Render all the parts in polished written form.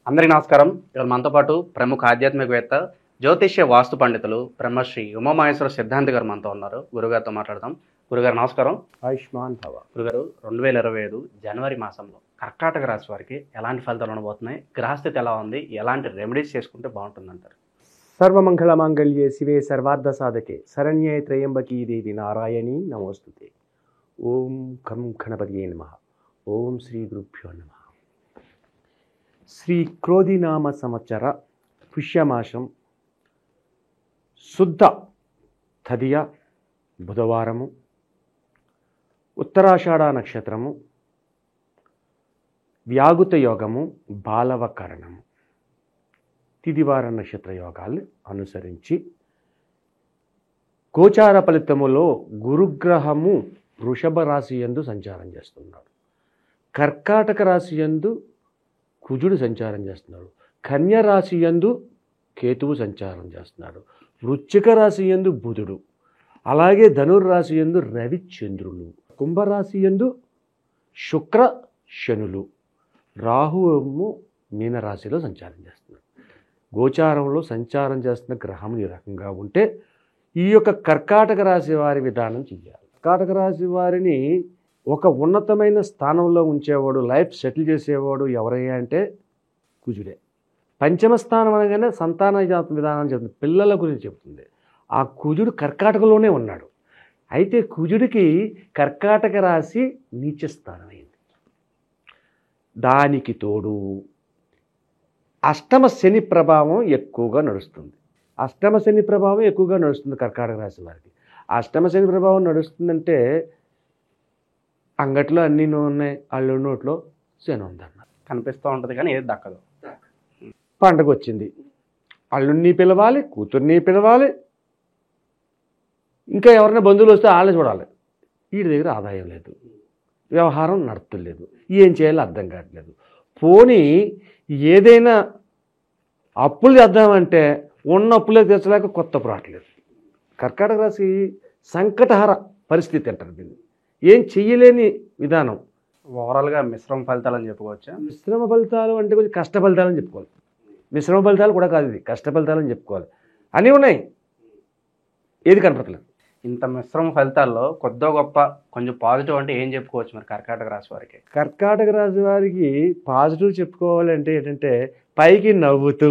అందరికీ నమస్కారం. ఇవాళ మనతో పాటు ప్రముఖ ఆధ్యాత్మికవేత్త, జ్యోతిష్య వాస్తు పండితులు బ్రహ్మశ్రీ ఉమామహేశ్వర సిద్ధాంతి గారు మనతో ఉన్నారు. గురుగారితో మాట్లాడదాం. గురుగారు నమస్కారం. ఆయుష్మాన్ భవ. గురుగారు, 2025 జనవరి మాసంలో కర్కాటక రాశి వారికి ఎలాంటి ఫలితాలు ఉండబోతున్నాయి? గ్రహస్థితి ఎలా ఉంది? ఎలాంటి రెమెడీస్ చేసుకుంటే బాగుంటుందంటారు? సర్వమంగళ మాంగళ్యే శివే సర్వార్థ సాధకే శరణ్యే త్రయంబకీ దేవి నారాయణీ నమోస్తుతే. ఓం ఖం గణపతియే నమః. ఓం శ్రీ గురుభ్యో నమః. శ్రీ క్రోధినామ సంవత్సర పుష్యమాసం శుద్ధ తదియ బుధవారము, ఉత్తరాషాఢ నక్షత్రము, వ్యాగుత యోగము, బాలవకరణము, తిదివార నక్షత్ర యోగాలు అనుసరించి గోచార ఫలితములో గురుగ్రహము వృషభ రాశి యందు సంచారం చేస్తున్నాడు. కర్కాటక రాశి యందు కుజుడు సంచారం చేస్తున్నాడు. కన్య రాశి యందు కేతువు సంచారం చేస్తున్నాడు. వృశ్చిక రాశి యందు బుధుడు, అలాగే ధనుర్రాశి యందు రవిచంద్రులు, కుంభరాశి యందు శుక్ర శనులు, రాహువు మీనరాశిలో సంచారం చేస్తున్నారు. గోచారంలో సంచారం చేస్తున్న గ్రహం ఈ రకంగా ఉంటే ఈ యొక్క కర్కాటక రాశి వారి విధానం చెయ్యాలి. కర్కాటక రాశి వారిని ఒక ఉన్నతమైన స్థానంలో ఉంచేవాడు, లైఫ్ సెటిల్ చేసేవాడు ఎవరయ్యా అంటే కుజుడే. పంచమ స్థానం అనగానే సంతాన విధానం చెబుతుంది, పిల్లల గురించి చెబుతుంది. ఆ కుజుడు కర్కాటకలోనే ఉన్నాడు. అయితే కుజుడికి కర్కాటక రాశి నీచస్థానమైంది. దానికి తోడు అష్టమ శని ప్రభావం ఎక్కువగా నడుస్తుంది. అష్టమ శని ప్రభావం ఎక్కువగా నడుస్తుంది కర్కాటక రాశి వారికి. అష్టమ శని ప్రభావం నడుస్తుందంటే అంగట్లో అన్నీ ఉన్నాయి, అల్లు నోట్లో శని ఉందన్నారు. కనిపిస్తూ ఉంటుంది కానీ ఏది దక్కదు. పండగ వచ్చింది, అల్లుడిని పిలవాలి, కూతుర్ని పిలవాలి, ఇంకా ఎవరైనా బంధువులు వస్తే వాళ్ళని చూడాలి. వీడి దగ్గర ఆదాయం లేదు, వ్యవహారం నడుపుతలేదు, ఏం చేయాలో అర్థం కావట్లేదు. పోనీ ఏదైనా అప్పులు చేద్దామంటే ఉన్న అప్పులే తీర్చలేక కొత్త అప్పు రావట్లేదు. కర్కాటక రాశి సంకటహర పరిస్థితి అంటారు దీన్ని. ఏం చెయ్యలేని విధానం. ఓవరాల్గా మిశ్రమ ఫలితాలు అని చెప్పుకోవచ్చా? మిశ్రమ ఫలితాలు అంటే కొంచెం కష్ట ఫలితాలని చెప్పుకోవాలి. మిశ్రమ ఫలితాలు కూడా కాదు, ఇది కష్ట ఫలితాలని చెప్పుకోవాలి. అన్నీ ఉన్నాయి, ఏది కనపడలేదు. ఇంత మిశ్రమ ఫలితాల్లో కొద్దో గొప్ప కొంచెం పాజిటివ్ అంటే ఏం చెప్పుకోవచ్చు మరి కర్కాటక రాశి వారికి? కర్కాటక రాశి వారికి పాజిటివ్ చెప్పుకోవాలంటే ఏంటంటే పైకి నవ్వుతూ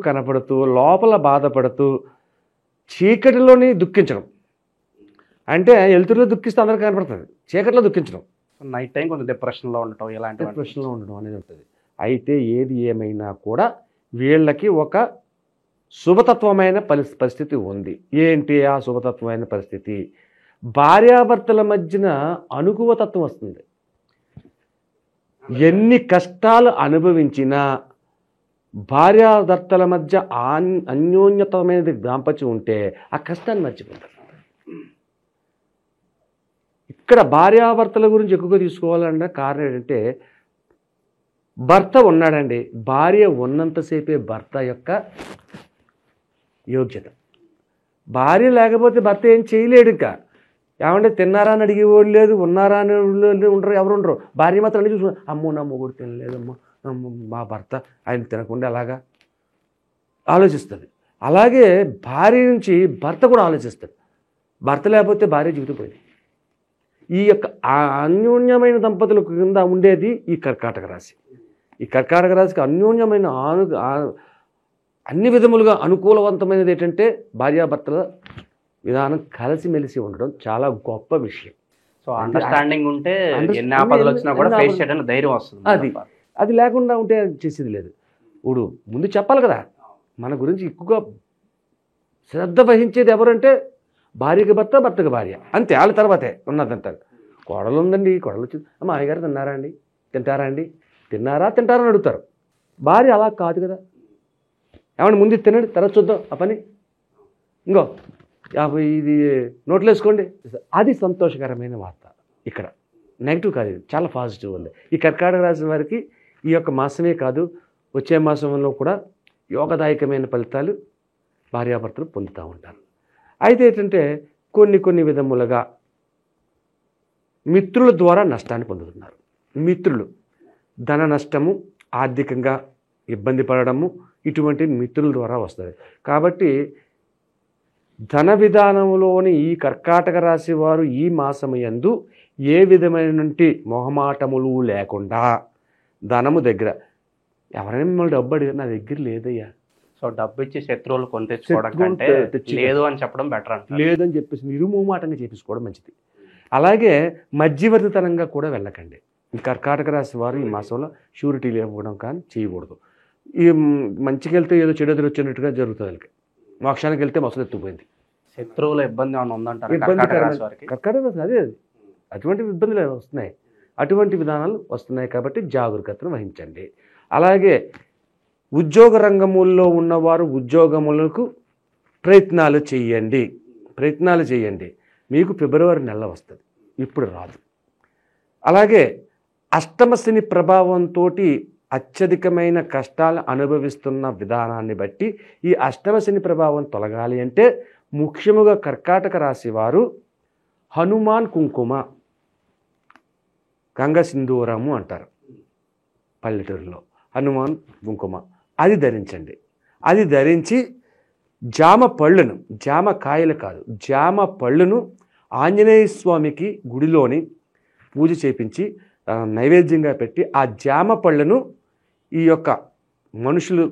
కనపడుతూ లోపల బాధపడుతూ చీకటిలోని దుఃఖించడం. అంటే వెలుతురులో దుఃఖిస్తే అందరికీ కనపడుతుంది, చీకటిలో దుఃఖించడం. నైట్ టైం కొంచెం డిప్రెషన్లో ఉండటం, ఇలాంటి డిప్రెషన్లో ఉండడం అనేది ఉంటుంది. అయితే ఏది ఏమైనా కూడా వీళ్ళకి ఒక శుభతత్వమైన పరిస్థితి ఉంది. ఏంటి ఆ శుభతత్వమైన పరిస్థితి? భార్యాభర్తల మధ్యన అనుకువతత్వం వస్తుంది. ఎన్ని కష్టాలు అనుభవించినా భార్యాభర్తల మధ్య అన్యోన్యతమైనది దాంపత్యం ఉంటే ఆ కష్టాన్ని మర్చిపోతారు. ఇక్కడ భార్యాభర్తల గురించి ఎక్కువగా తీసుకోవాలన్న కారణం ఏంటంటే భర్త ఉన్నాడండి, భార్య ఉన్నంతసేపే భర్త యొక్క యోగ్యత. భార్య లేకపోతే భర్త ఏం చేయలేడు. ఇంకా ఏమంటే తిన్నారా అని అడిగేవాడు లేదు, ఉన్నారా అని ఉండరు, ఎవరు ఉండరు. భార్య మాత్రం అన్ని చూసుకున్నారు, అమ్మో నా మొగుడు తినలేదమ్మో, మా భర్త ఆయన తినకుండా అలాగా ఆలోచిస్తుంది. అలాగే భార్య నుంచి భర్త కూడా ఆలోచిస్తాడు. భర్త లేకపోతే భార్య జీవితం పోయింది. ఈ యొక్క అన్యోన్యమైన దంపతుల కింద ఉండేది ఈ కర్కాటక రాశి. ఈ కర్కాటక రాశికి అన్యోన్యమైన అన్ని విధములుగా అనుకూలవంతమైనది ఏంటంటే భార్యాభర్తల విధానం కలిసిమెలిసి ఉండడం చాలా గొప్ప విషయం. సో అండర్స్టాండింగ్ ఉంటే ఎన్ని ఆపదలు వచ్చినా కూడా ఫేస్ చేయడానికి ధైర్యం వస్తుంది. అది లేకుండా ఉంటే చేసేది లేదు. ఇప్పుడు ముందు చెప్పాలి కదా, మన గురించి ఎక్కువగా శ్రద్ధ వహించేది ఎవరంటే భార్యకి భర్త, భర్తకి భార్య, అంతే. వాళ్ళ తర్వాతే ఉన్నదంటారు. కోడలు ఉందండి, కోడలు వచ్చింది, అమ్మ అయ్యగారు తిన్నారా అండి, తింటారా అండి, తిన్నారా అని అడుగుతారు. భార్య అలా కాదు కదా, ఏమన్నా ముందు తినండి తర్వాత చూద్దాం ఆ పని, ఇంకో 50 ఇది నోట్లు వేసుకోండి. అది సంతోషకరమైన వార్త. ఇక్కడ నెగిటివ్ కాదు, ఇది చాలా పాజిటివ్ ఉంది. ఈ కర్కాటక రాశి వారికి ఈ యొక్క మాసమే కాదు, వచ్చే మాసంలో కూడా యోగదాయకమైన ఫలితాలు భార్యాభర్తలు పొందుతూ ఉంటారు. అయితే ఏంటంటే కొన్ని విధములుగా మిత్రుల ద్వారా నష్టాన్ని పొందుతున్నారు. మిత్రులు ధన నష్టము, ఆర్థికంగా ఇబ్బంది పడడము ఇటువంటి మిత్రుల ద్వారా వస్తుంది. కాబట్టి ధన విధానంలోని ఈ కర్కాటక రాశి వారు ఈ మాసమయందు ఏ విధమైనటువంటి మొహమాటములు లేకుండా ధనము దగ్గర ఎవరైనా మిమ్మల్ని డబ్బు అడిగారు, నా దగ్గర లేదయ్యా, సో డబ్బు ఇచ్చి శత్రువులు కొని తెచ్చుకోవడం కంటే లేదు అని చెప్పడం బెటర్ అంట. లేదని చెప్పేసి నిర్మోమాటంగా చేపించుకోవడం మంచిది. అలాగే మధ్యవర్తితనంగా కూడా వెళ్ళకండి. ఈ కర్కాటక రాశి వారు ఈ మాసంలో షూరిటీలు ఇవ్వడం కానీ చేయకూడదు. ఈ మంచికి వెళ్తే ఏదో చెడు ఎదురొచ్చినట్టుగా జరుగుతుంది. వాళ్ళకి మోక్షానికి వెళ్తే మొసలు ఎత్తుకుపోయింది. శత్రువుల ఇబ్బంది ఏమైనా ఉందంటారు కర్కాటక రాశి అదే అటువంటి ఇబ్బందులు వస్తున్నాయి. అటువంటి విధానాలు వస్తున్నాయి కాబట్టి జాగరూకతను వహించండి. అలాగే ఉద్యోగ రంగముల్లో ఉన్నవారు ఉద్యోగములకు ప్రయత్నాలు చేయండి. మీకు ఫిబ్రవరి నెల వస్తుంది, ఇప్పుడు రాదు. అలాగే అష్టమ శని ప్రభావంతో అత్యధికమైన కష్టాలు అనుభవిస్తున్న విధానాన్ని బట్టి ఈ అష్టమ శని ప్రభావం తొలగాలి అంటే ముఖ్యముగా కర్కాటక రాశి వారు హనుమాన్ కుంకుమ, గంగ సింధూరము అంటారు పల్లెటూరులో, హనుమాన్ కుంకుమ అది ధరించండి. అది ధరించి జామ పళ్ళును, జామ కాయలు కాదు, జామ పళ్ళును ఆంజనేయ స్వామికి గుడిలోని పూజ చేపించి నైవేద్యంగా పెట్టి ఆ జామ పళ్ళను ఈ యొక్క మనుషులు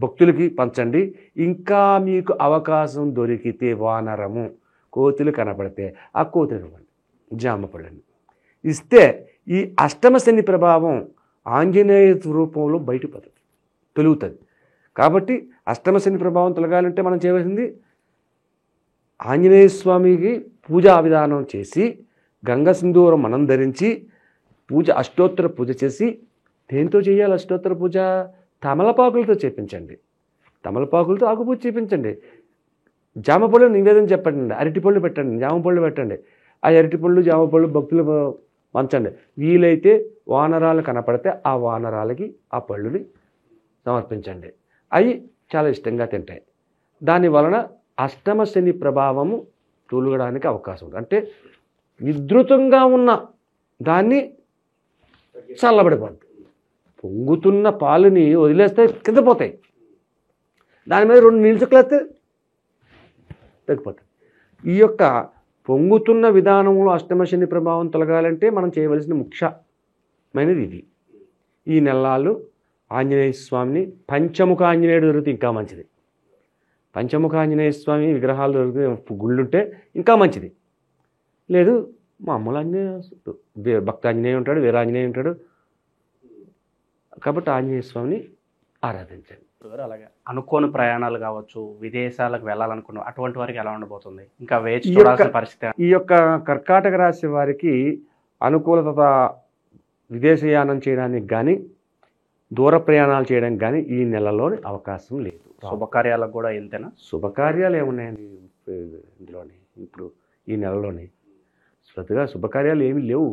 భక్తులకి పంచండి. ఇంకా మీకు అవకాశం దొరికితే వానరము కోతులు కనపడితే ఆ కోతులు ఇవ్వండి, జామ పళ్ళని ఇస్తే ఈ అష్టమ శని ప్రభావం ఆంజనేయ రూపంలో బయటపడుతుంది, తొలుగుతుంది. కాబట్టి అష్టమ శని ప్రభావం తొలగాలంటే మనం చేయవలసింది ఆంజనేయ స్వామికి పూజా విధానం చేసి గంగ సింధూరం మనం ధరించి అష్టోత్తర పూజ చేసి, దేంతో చేయాలి అష్టోత్తర పూజ? తమలపాకులతో చేపించండి. తమలపాకులతో ఆకుపూజ చేపించండి. జామపళ్ళు నివేదన చెప్పండి, అరటిపళ్ళు పెట్టండి, జామపళ్ళు పెట్టండి. ఆ అరటిపళ్ళు జామపళ్ళు భక్తులు పంచండి. వీలైతే వానరాలు కనపడితే ఆ వానరాలకి ఆ పళ్ళుని సమర్పించండి. అవి చాలా ఇష్టంగా తింటాయి. దాని వలన అష్టమ శని ప్రభావము తొలగడానికి అవకాశం ఉంది. అంటే విధృతంగా ఉన్న దాన్ని చల్లబడిపోద్ది. పొంగుతున్న పాలుని వదిలేస్తే కింద పోతాయి, దాని మీద 2 నీళ్ళు చుక్కలేస్తే తగ్గిపోతాయి. ఈ యొక్క పొంగుతున్న విధానంలో అష్టమ శని ప్రభావం తొలగాలంటే మనం చేయవలసిన ముఖ్యమైనది ఇది. ఈ నెలలు ఆంజనేయ స్వామిని పంచముఖ ఆంజనేయుడు దొరికితే ఇంకా మంచిది. పంచముఖ ఆంజనేయ స్వామి విగ్రహాలు దొరికితే గుళ్ళుంటే ఇంకా మంచిది. లేదు మామూలు ఆంజనేయ భక్త ఆంజనేయ ఉంటాడు, వీరాంజనేయ ఉంటాడు. కాబట్టి ఆంజనేయ స్వామిని ఆరాధించండి. అలాగే అనుకోని ప్రయాణాలు కావచ్చు, విదేశాలకు వెళ్ళాలనుకున్న అటువంటి వారికి ఎలా ఉండబోతుంది? ఇంకా వేచి చూడాల్సిన పరిస్థితి. ఈ యొక్క కర్కాటక రాశి వారికి అనుకూలత విదేశయానం చేయడానికి కానీ దూర ప్రయాణాలు చేయడానికి కానీ ఈ నెలలో అవకాశం లేదు. శుభకార్యాలకు కూడా ఇంతేనా? శుభకార్యాలు ఏమున్నాయండి ఇందులోని? ఇప్పుడు ఈ నెలలోని శ్రద్ధగా శుభకార్యాలు ఏమీ లేవు,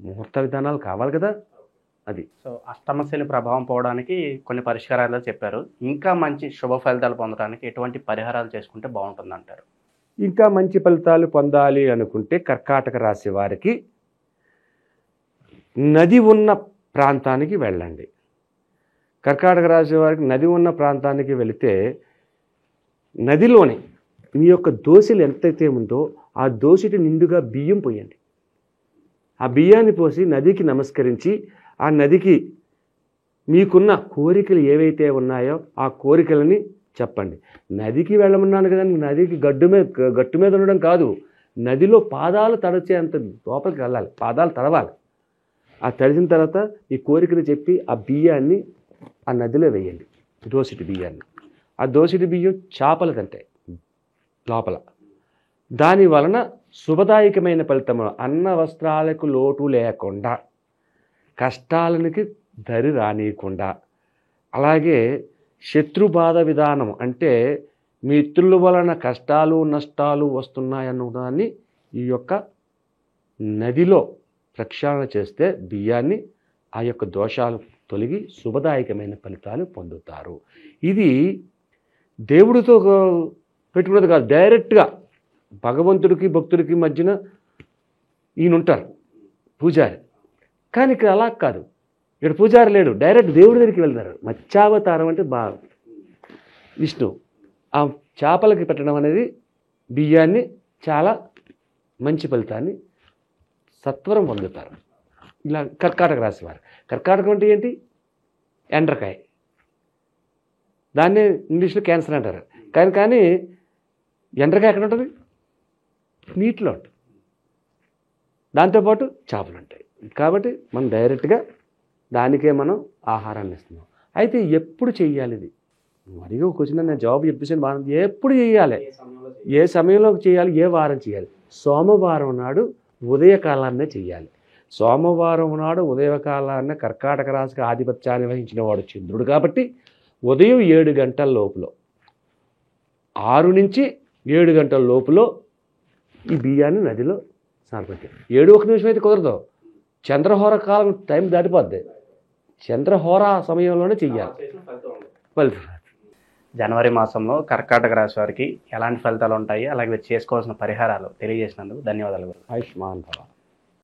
ముహూర్త విధానాలు కావాలి కదా. అది సో అష్టమ శని ప్రభావం పోవడానికి కొన్ని పరిష్కారాలు చెప్పారు. ఇంకా మంచి శుభ ఫలితాలు పొందడానికి ఎటువంటి పరిహారాలు చేసుకుంటే బాగుంటుంది అంటారు? ఇంకా మంచి ఫలితాలు పొందాలి అనుకుంటే కర్కాటక రాశి వారికి నది ఉన్న ప్రాంతానికి వెళ్ళండి. కర్కాటక రాశి వారికి నది ఉన్న ప్రాంతానికి వెళితే నదిలోని మీ యొక్క దోశలు ఎంతైతే ఉందో ఆ దోశటి నిండుగా బియ్యం పోయండి. ఆ బియ్యాన్ని పోసి నదికి నమస్కరించి ఆ నదికి మీకున్న కోరికలు ఏవైతే ఉన్నాయో ఆ కోరికలని చెప్పండి. నదికి వెళ్ళమన్నాను కదా, నదికి గట్టు మీద ఉండడం కాదు, నదిలో పాదాలు తడిచేంత లోపలికి వెళ్ళాలి, పాదాలు తడవాలి. ఆ తడిసిన తర్వాత ఈ కోరికలు చెప్పి ఆ బియ్యాన్ని ఆ నదిలో వేయండి, దోసిటి బియ్యాన్ని. ఆ దోసిటి బియ్యం చేపలు తింటాయి లోపల. దాని వలన శుభదాయకమైన ఫలితము, అన్న వస్త్రాలకు లోటు లేకుండా, కష్టాలనికి దరి రానియకుండా, అలాగే శత్రుబాధ విధానం అంటే మిత్రుల వలన కష్టాలు నష్టాలు వస్తున్నాయన్న దాన్ని ఈ యొక్క నదిలో ప్రక్షాళన చేస్తే బియ్యాన్ని ఆ యొక్క దోషాలు తొలగి శుభదాయకమైన ఫలితాలు పొందుతారు. ఇది దేవుడితో పెట్టుకున్నది కాదు, డైరెక్ట్గా భగవంతుడికి భక్తుడికి మధ్యన ఈయన ఉంటారు పూజారి. కానీ ఇక్కడ అలా కాదు, ఇక్కడ పూజారి లేడు, డైరెక్ట్ దేవుడి దగ్గరికి వెళ్తారు. మత్స్యావతారం అంటే విష్ణు. ఆ చేపలకి పెట్టడం అనేది బియ్యాన్ని చాలా మంచి ఫలితాన్ని సత్వరం పొందుతారు. ఇలా కర్కాటక రాశి వారు. కర్కాటకం అంటే ఏంటి? ఎండ్రకాయ. దాన్నే ఇంగ్లీష్లో క్యాన్సర్ అంటారు. కానీ ఎండ్రకాయ ఎక్కడ ఉంటుంది? నీటిలో ఉంటుంది. దాంతోపాటు చేపలు ఉంటాయి. కాబట్టి మనం డైరెక్ట్గా దానికే మనం ఆహారాన్ని ఇస్తున్నాం. అయితే ఎప్పుడు చెయ్యాలి ఇది? మరిగా ఒక క్వశ్చన్ నేను జవాబు చెప్పేసాను బాగుంది. ఎప్పుడు చేయాలి? ఏ సమయంలో చేయాలి? ఏ వారం చేయాలి? సోమవారం నాడు ఉదయకాలాన్నే చెయ్యాలి. సోమవారం నాడు ఉదయకాలాన్న కర్కాటక రాశికి ఆధిపత్యాన్ని వహించిన వాడు చంద్రుడు కాబట్టి ఉదయం 7 గంటల లోపల 6 నుంచి 7 గంటల లోపల ఈ బియ్యాన్ని నదిలో సమర్పించాలి. 7-1 నిమిషం అయితే కుదరదు. చంద్రహోర కాలం టైం దాటిపోద్ది. చంద్రహోర సమయంలోనే చెయ్యాలి ఫలితం. జనవరి మాసంలో కర్కాటక రాశి వారికి ఎలాంటి ఫలితాలు ఉంటాయి, అలాగే చేసుకోవాల్సిన పరిహారాలు తెలియజేసినందుకు ధన్యవాదాలు. ఆయుష్మాన్ భవ.